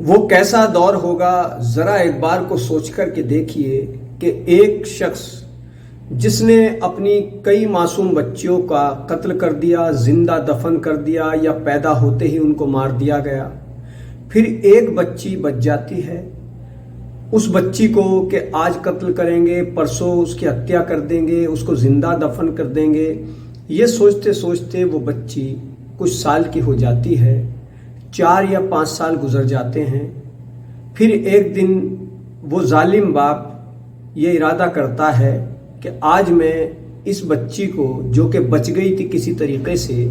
وہ کیسا دور ہوگا ذرا ایک بار کو سوچ کر کے دیکھیے کہ ایک شخص جس نے اپنی کئی معصوم بچیوں کا قتل کر دیا، زندہ دفن کر دیا یا پیدا ہوتے ہی ان کو مار دیا گیا، پھر ایک بچی بچ جاتی ہے، اس بچی کو کہ آج قتل کریں گے، پرسوں اس کی ہتیا کر دیں گے، اس کو زندہ دفن کر دیں گے، یہ سوچتے سوچتے وہ بچی کچھ سال کی ہو جاتی ہے، 4 یا 5 سال گزر جاتے ہیں۔ پھر ایک دن وہ ظالم باپ یہ ارادہ کرتا ہے کہ آج میں اس بچی کو جو کہ بچ گئی تھی کسی طریقے سے،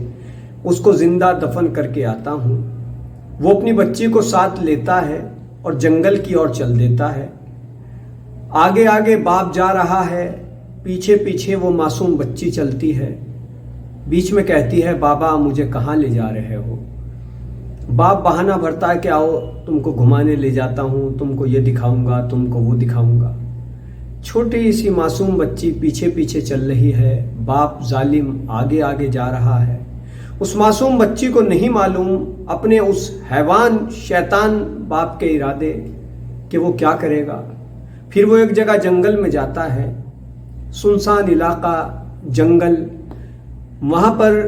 اس کو زندہ دفن کر کے آتا ہوں۔ وہ اپنی بچی کو ساتھ لیتا ہے اور جنگل کی اور چل دیتا ہے۔ آگے آگے باپ جا رہا ہے، پیچھے پیچھے وہ معصوم بچی چلتی ہے، بیچ میں کہتی ہے بابا مجھے کہاں لے جا رہے ہو؟ باپ بہانہ بھرتا ہے کہ آؤ تم کو گھمانے لے جاتا ہوں، تم کو یہ دکھاؤں گا، تم کو وہ دکھاؤں گا۔ چھوٹی سی معصوم بچی پیچھے پیچھے چل رہی ہے، باپ ظالم آگے آگے جا رہا ہے۔ اس معصوم بچی کو نہیں معلوم اپنے اس حیوان شیطان باپ کے ارادے کہ وہ کیا کرے گا۔ پھر وہ ایک جگہ جنگل میں جاتا ہے، سنسان علاقہ، جنگل، وہاں پر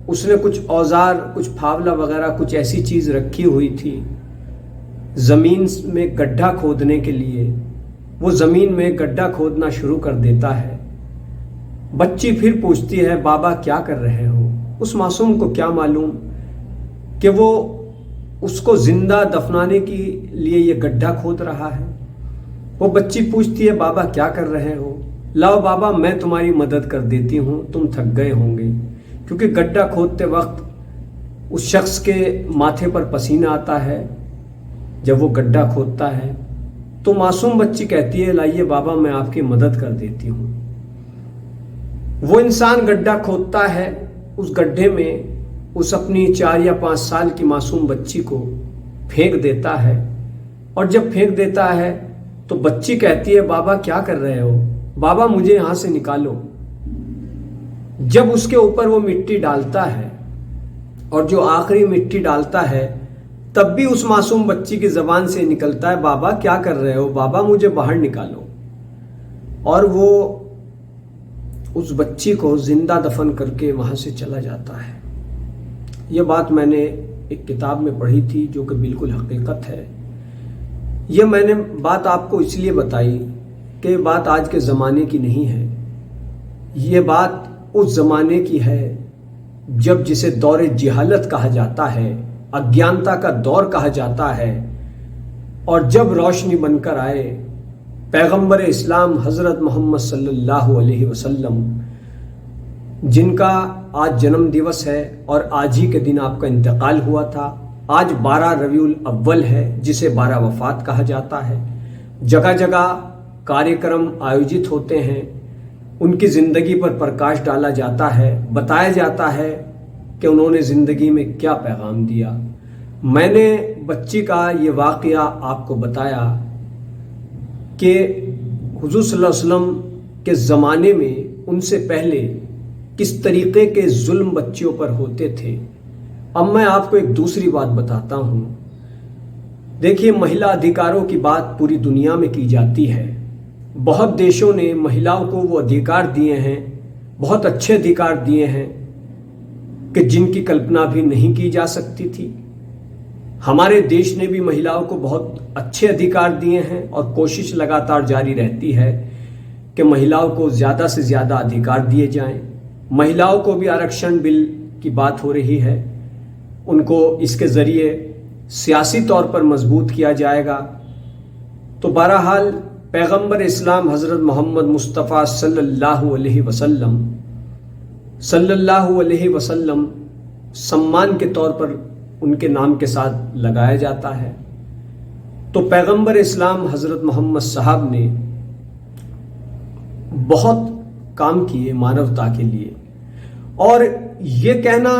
اس نے کچھ اوزار، کچھ پھاولا وغیرہ کچھ ایسی چیز رکھی ہوئی تھی زمین میں گڈھا کھودنے کے لیے۔ وہ زمین میں گڈھا کھودنا شروع کر دیتا ہے۔ بچی پھر پوچھتی ہے بابا کیا کر رہے ہو؟ اس معصوم کو کیا معلوم کہ وہ اس کو زندہ دفنانے کے لیے یہ گڈھا کھود رہا ہے۔ وہ بچی پوچھتی ہے بابا کیا کر رہے ہو؟ لاؤ بابا میں تمہاری مدد کر دیتی ہوں، تم تھک گئے ہوں گے، کیونکہ گڈھا کھودتے وقت اس شخص کے ماتھے پر پسینہ آتا ہے جب وہ گڈھا کھودتا ہے۔ تو معصوم بچی کہتی ہے لائیے بابا میں آپ کی مدد کر دیتی ہوں۔ وہ انسان گڈھا کھودتا ہے، اس گڈھے میں اس اپنی 4 یا 5 سال کی معصوم بچی کو پھینک دیتا ہے، اور جب پھینک دیتا ہے تو بچی کہتی ہے بابا کیا کر رہے ہو؟ بابا مجھے یہاں سے نکالو۔ جب اس کے اوپر وہ مٹی ڈالتا ہے اور جو آخری مٹی ڈالتا ہے، تب بھی اس معصوم بچی کی زبان سے نکلتا ہے بابا کیا کر رہے ہو؟ بابا مجھے باہر نکالو۔ اور وہ اس بچی کو زندہ دفن کر کے وہاں سے چلا جاتا ہے۔ یہ بات میں نے ایک کتاب میں پڑھی تھی جو کہ بالکل حقیقت ہے۔ یہ میں نے بات آپ کو اس لیے بتائی کہ یہ بات آج کے زمانے کی نہیں ہے، یہ بات اس زمانے کی ہے جب جسے دور جہالت کہا جاتا ہے، اگیانتا کا دور کہا جاتا ہے، اور جب روشنی بن کر آئے پیغمبر اسلام حضرت محمد صلی اللہ علیہ وسلم، جن کا آج جنم دیوس ہے اور آج ہی کے دن آپ کا انتقال ہوا تھا۔ آج 12 ربیع الاول ہے جسے 12 وفات کہا جاتا ہے۔ جگہ جگہ کاریہ کرم آیوجت ہوتے ہیں، ان کی زندگی پر پرکاش ڈالا جاتا ہے، بتایا جاتا ہے کہ انہوں نے زندگی میں کیا پیغام دیا۔ میں نے بچی کا یہ واقعہ آپ کو بتایا کہ حضور صلی اللہ علیہ وسلم کے زمانے میں ان سے پہلے کس طریقے کے ظلم بچیوں پر ہوتے تھے۔ اب میں آپ کو ایک دوسری بات بتاتا ہوں۔ دیکھیے مہیلا ادھیکاروں کی بات پوری دنیا میں کی جاتی ہے، بہت دیشوں نے مہیلاؤں کو وہ ادھیکار دیے ہیں، بہت اچھے ادھیکار دیے ہیں کہ جن کی کلپنا بھی نہیں کی جا سکتی تھی۔ ہمارے دیش نے بھی مہیلاؤں کو بہت اچھے ادھیکار دیے ہیں، اور کوشش لگاتار جاری رہتی ہے کہ مہیلاؤں کو زیادہ سے زیادہ ادھیکار دیے جائیں۔ مہیلاؤں کو بھی آرکشن بل کی بات ہو رہی ہے، ان کو اس کے ذریعے سیاسی طور پر مضبوط کیا جائے گا۔ تو بہرحال پیغمبر اسلام حضرت محمد مصطفیٰ صلی اللہ علیہ وسلم سمان کے طور پر ان کے نام کے ساتھ لگایا جاتا ہے۔ تو پیغمبر اسلام حضرت محمد صاحب نے بہت کام کیے مانوتا کے لیے، اور یہ کہنا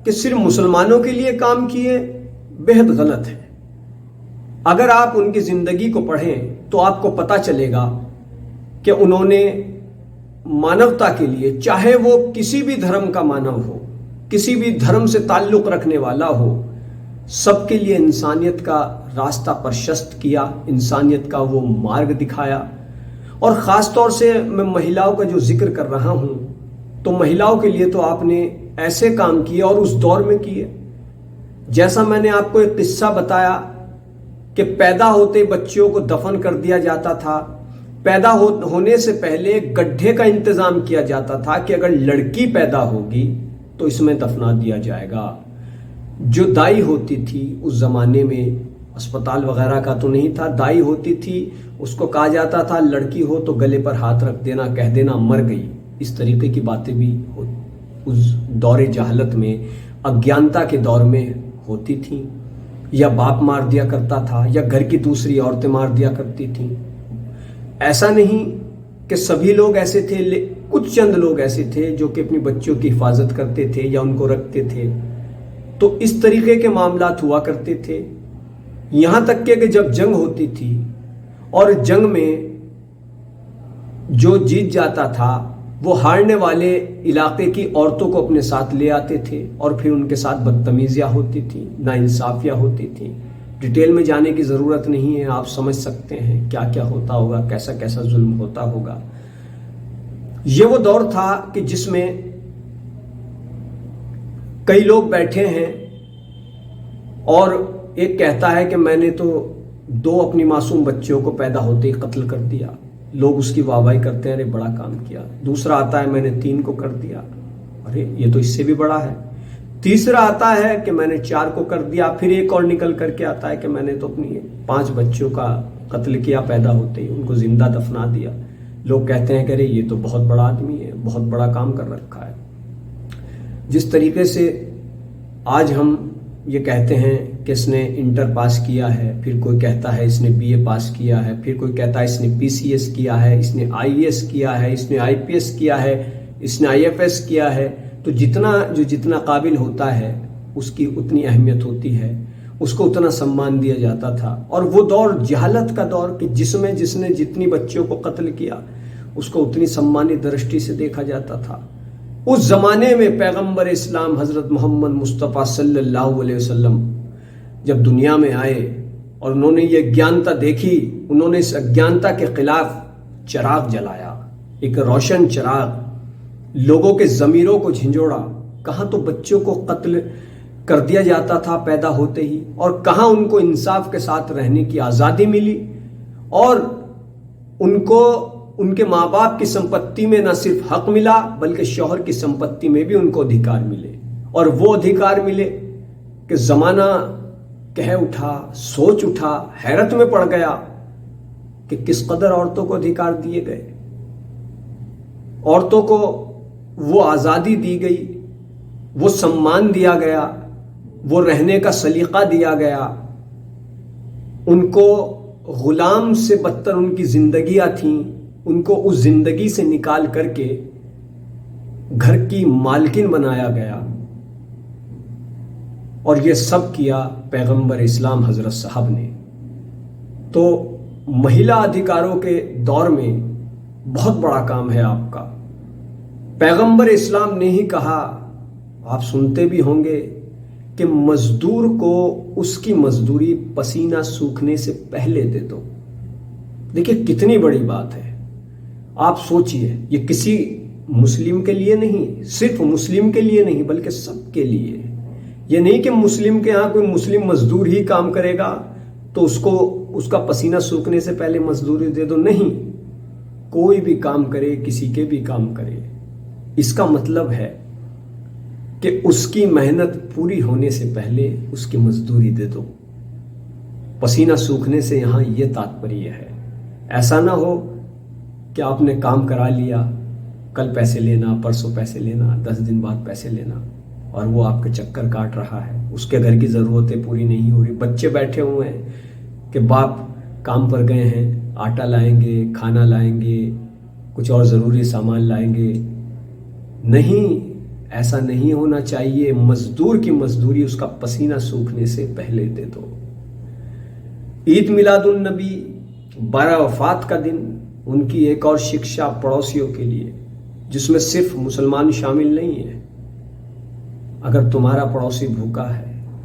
کہ صرف مسلمانوں کے لیے کام کیے بہت غلط ہے۔ اگر آپ ان کی زندگی کو پڑھیں تو آپ کو پتہ چلے گا کہ انہوں نے مانوتا کے لیے، چاہے وہ کسی بھی دھرم کا مانو ہو، کسی بھی دھرم سے تعلق رکھنے والا ہو، سب کے لیے انسانیت کا راستہ پرشست کیا، انسانیت کا وہ مارگ دکھایا۔ اور خاص طور سے میں مہیلاؤں کا جو ذکر کر رہا ہوں تو مہیلاؤں کے لیے تو آپ نے ایسے کام کیے اور اس دور میں کیے، جیسا میں نے آپ کو ایک قصہ بتایا کہ پیدا ہوتے بچیوں کو دفن کر دیا جاتا تھا، پیدا ہونے سے پہلے گڈھے کا انتظام کیا جاتا تھا کہ اگر لڑکی پیدا ہوگی تو اس میں دفنا دیا جائے گا۔ جو دائی ہوتی تھی اس زمانے میں اسپتال وغیرہ کا تو نہیں تھا، دائی ہوتی تھی، اس کو کہا جاتا تھا لڑکی ہو تو گلے پر ہاتھ رکھ دینا، کہہ دینا مر گئی۔ اس طریقے کی باتیں بھی اس دور جہالت میں، اگیانتا کے دور میں ہوتی تھیں۔ یا باپ مار دیا کرتا تھا یا گھر کی دوسری عورتیں مار دیا کرتی تھیں۔ ایسا نہیں کہ سبھی لوگ ایسے تھے، کچھ چند لوگ ایسے تھے جو کہ اپنی بچیوں کی حفاظت کرتے تھے یا ان کو رکھتے تھے۔ تو اس طریقے کے معاملات ہوا کرتے تھے، یہاں تک کہ جب جنگ ہوتی تھی اور جنگ میں جو جیت جاتا تھا وہ ہارنے والے علاقے کی عورتوں کو اپنے ساتھ لے آتے تھے اور پھر ان کے ساتھ بدتمیزیاں ہوتی تھیں، ناانصافیاں ہوتی تھیں۔ ڈیٹیل میں جانے کی ضرورت نہیں ہے، آپ سمجھ سکتے ہیں کیا کیا ہوتا ہوگا، کیسا کیسا ظلم ہوتا ہوگا۔ یہ وہ دور تھا کہ جس میں کئی لوگ بیٹھے ہیں اور ایک کہتا ہے کہ میں نے تو 2 اپنی معصوم بچیوں کو پیدا ہوتے ہی قتل کر دیا، لوگ اس کی واہواہی کرتے ہیں، ارے بڑا کام کیا۔ دوسرا آتا ہے میں نے 3 کو کر دیا، ارے یہ تو اس سے بھی بڑا ہے۔ تیسرا آتا ہے کہ میں نے 4 کو کر دیا، پھر ایک اور نکل کر کے آتا ہے کہ میں نے تو اپنی 5 بچوں کا قتل کیا پیدا ہوتے ہی، ان کو زندہ دفنا دیا۔ لوگ کہتے ہیں کہ ارے یہ تو بہت بڑا آدمی ہے، بہت بڑا کام کر رکھا ہے۔ جس طریقے سے آج ہم یہ کہتے ہیں کہ اس نے انٹر پاس کیا ہے، پھر کوئی کہتا ہے اس نے بی اے پاس کیا ہے، پھر کوئی کہتا ہے اس نے پی سی ایس کیا ہے، اس نے آئی اے ایس کیا ہے، اس نے آئی پی ایس کیا ہے، اس نے آئی ایف ایس کیا ہے، تو جتنا قابل ہوتا ہے اس کی اتنی اہمیت ہوتی ہے، اس کو اتنا سمان دیا جاتا تھا۔ اور وہ دور جہالت کا دور کہ جس نے جتنی بچیوں کو قتل کیا اس کو اتنی سمانی درشٹی سے دیکھا جاتا تھا۔ اس زمانے میں پیغمبر اسلام حضرت محمد مصطفیٰ صلی اللہ علیہ وسلم جب دنیا میں آئے اور انہوں نے یہ اگیانتا دیکھی، انہوں نے اس اگیانتا کے خلاف چراغ جلایا، ایک روشن چراغ، لوگوں کے ضمیروں کو جھنجھوڑا۔ کہاں تو بچوں کو قتل کر دیا جاتا تھا پیدا ہوتے ہی، اور کہاں ان کو انصاف کے ساتھ رہنے کی آزادی ملی، اور ان کو ان کے ماں باپ کی سمپتی میں نہ صرف حق ملا بلکہ شوہر کی سمپتی میں بھی ان کو ادھیکار ملے۔ اور وہ ادھیکار ملے کہ زمانہ کہہ اٹھا، سوچ اٹھا، حیرت میں پڑ گیا کہ کس قدر عورتوں کو ادھیکار دیے گئے، عورتوں کو وہ آزادی دی گئی، وہ سمان دیا گیا، وہ رہنے کا سلیقہ دیا گیا۔ ان کو غلام سے بدتر ان کی زندگیاں تھیں، ان کو اس زندگی سے نکال کر کے گھر کی مالکن بنایا گیا، اور یہ سب کیا پیغمبر اسلام حضرت صاحب نے۔ تو مہیلا ادھیکاروں کے دور میں بہت بڑا کام ہے آپ کا۔ پیغمبر اسلام نے ہی کہا، آپ سنتے بھی ہوں گے، کہ مزدور کو اس کی مزدوری پسینہ سوکھنے سے پہلے دے دو۔ دیکھیں کتنی بڑی بات ہے، آپ سوچئے، یہ کسی مسلم کے لیے نہیں، صرف مسلم کے لیے نہیں بلکہ سب کے لیے۔ یہ نہیں کہ مسلم کے ہاں کوئی مسلم مزدور ہی کام کرے گا تو اس کا پسینہ سوکھنے سے پہلے مزدوری دے دو، نہیں، کوئی بھی کام کرے، کسی کے بھی کام کرے، اس کا مطلب ہے کہ اس کی محنت پوری ہونے سے پہلے اس کی مزدوری دے دو۔ پسینہ سوکھنے سے یہاں یہ تاتپریہ ہے۔ ایسا نہ ہو کہ آپ نے کام کرا لیا، کل پیسے لینا، پرسوں پیسے لینا، 10 دن بعد پیسے لینا، اور وہ آپ کے چکر کاٹ رہا ہے، اس کے گھر کی ضرورتیں پوری نہیں ہو رہی، بچے بیٹھے ہوئے ہیں کہ باپ کام پر گئے ہیں، آٹا لائیں گے، کھانا لائیں گے، کچھ اور ضروری سامان لائیں گے۔ نہیں، ایسا نہیں ہونا چاہیے۔ مزدور کی مزدوری اس کا پسینہ سوکھنے سے پہلے دے دو۔ عید میلاد النبی، 12 وفات کا دن، ان کی ایک اور شکشا پڑوسیوں کے لیے، جس میں صرف مسلمان شامل نہیں ہے۔ اگر تمہارا پڑوسی بھوکا ہے